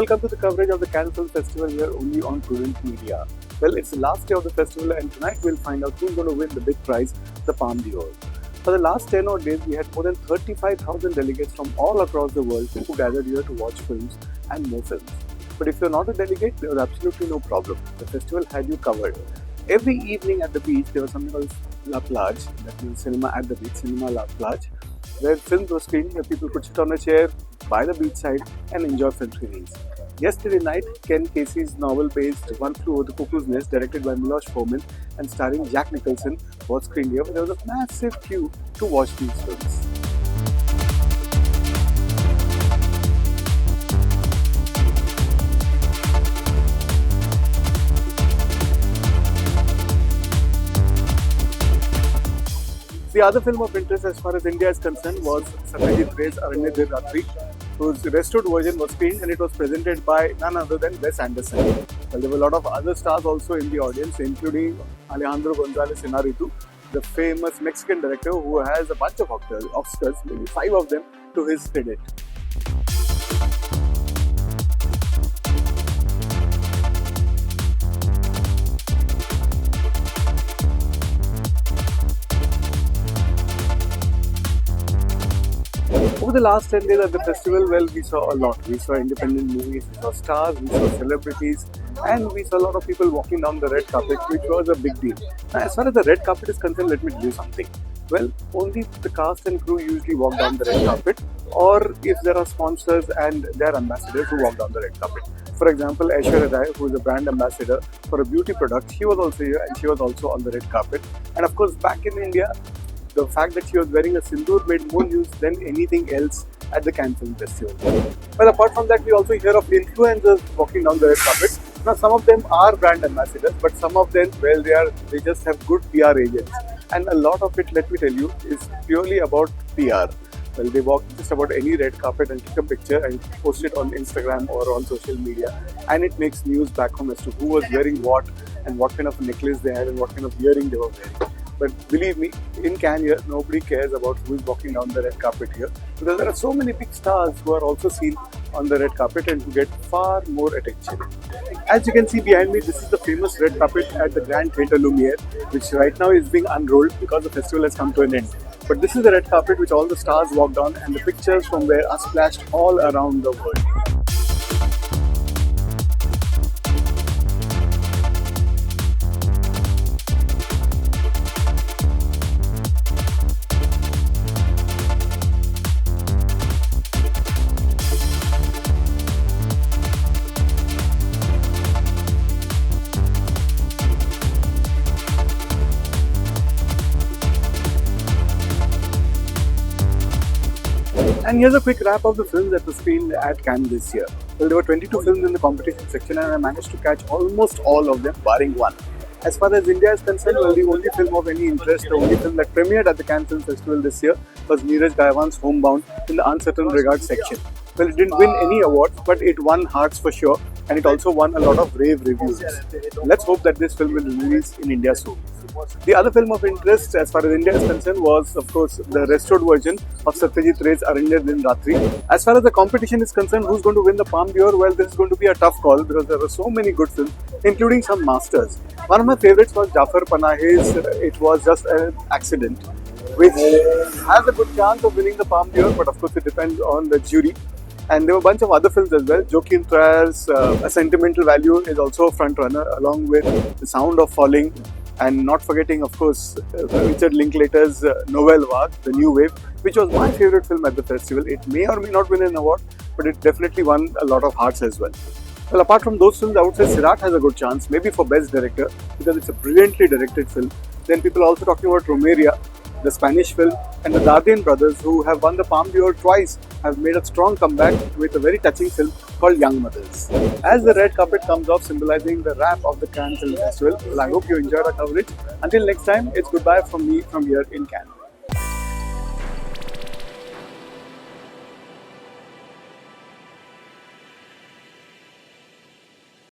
welcome to the coverage of the Cannes Film Festival here only on Prudent Media. Well, it's the last day of the festival and tonight we'll find out who's going to win the big prize, the Palme d'Or. For the last 10 odd days, we had more than 35,000 delegates from all across the world who gathered here to watch films and more films. But if you're not a delegate, there was absolutely no problem. The festival had you covered. Every evening at the beach, there was something called La Plage, that means cinema at the beach, Cinema La Plage, where films were screened, where people could sit on a chair by the beachside and enjoy film screenings. Yesterday night, Ken Kesey's novel-based One Flew Over the Cuckoo's Nest, directed by Miloš Forman and starring Jack Nicholson, was screened here, but there was a massive queue to watch these films. The other film of interest as far as India is concerned was Sachin Chatte's Aranyer Din Ratri, whose restored version was screened and it was presented by none other than Wes Anderson. Well, there were a lot of other stars also in the audience, including Alejandro González Iñárritu, the famous Mexican director who has a bunch of Oscars, maybe 5 of them, to his credit. Over the last 10 days at the festival, well, we saw a lot. We saw independent movies, we saw stars, we saw celebrities, and we saw a lot of people walking down the red carpet, which was a big deal. Now, as far as the red carpet is concerned, let me tell you something. Well, only the cast and crew usually walk down the red carpet, or if there are sponsors and their ambassadors who walk down the red carpet. For example, Aishwarya Rai, who is a brand ambassador for a beauty product, she was also here and she was also on the red carpet. And of course, back in India, the fact that she was wearing a sindoor made more news than anything else at the Cannes Film Festival. Well, apart from that, we also hear of influencers walking down the red carpet. Now, some of them are brand ambassadors, but some of them, well, they just have good PR agents. And a lot of it, let me tell you, is purely about PR. Well, they walk just about any red carpet and take a picture and post it on Instagram or on social media. And it makes news back home as to who was wearing what and what kind of necklace they had and what kind of earring they were wearing. But believe me, in Cannes here, nobody cares about who is walking down the red carpet here, because there are so many big stars who are also seen on the red carpet and who get far more attention. As you can see behind me, this is the famous red carpet at the Grand Theatre Lumiere, which right now is being unrolled because the festival has come to an end. But this is the red carpet which all the stars walk down, and the pictures from there are splashed all around the world. And here's a quick wrap of the films that were screened at Cannes this year. Well, there were 22 films in the competition section and I managed to catch almost all of them, barring one. As far as India is concerned, well, the only film of any interest, the only film that premiered at the Cannes Film Festival this year was Neeraj Gaiwan's Homebound in the Uncertain Regards section. Well, it didn't win any awards, but it won hearts for sure, and it also won a lot of rave reviews. Let's hope that this film will release in India soon. The other film of interest as far as India is concerned was, of course, the restored version of Sachin Chatte's Aranyer Din Ratri. As far as the competition is concerned, who's going to win the Palme d'Or? Well, this is going to be a tough call because there are so many good films, including some masters. One of my favorites was Jafar Panahi's It Was Just an Accident, which has a good chance of winning the Palme d'Or, but of course it depends on the jury. And there were a bunch of other films as well. Joaquin Trial's A Sentimental Value is also a front runner, along with The Sound of Falling, and not forgetting, of course, Richard Linklater's Nouvelle Vague, The New Wave, which was my favorite film at the festival. It may or may not win an award, but it definitely won a lot of hearts as well. Well, apart from those films, I would say Sirat has a good chance, maybe for Best Director, because it's a brilliantly directed film. Then people are also talking about Romeria, the Spanish film, and the Dardenne brothers, who have won the Palme d'Or twice, have made a strong comeback with a very touching film called Young Mothers. As the red carpet comes off, symbolizing the wrap of the Cannes Film Festival, well, I hope you enjoyed our coverage. Until next time, it's goodbye from me from here in Cannes.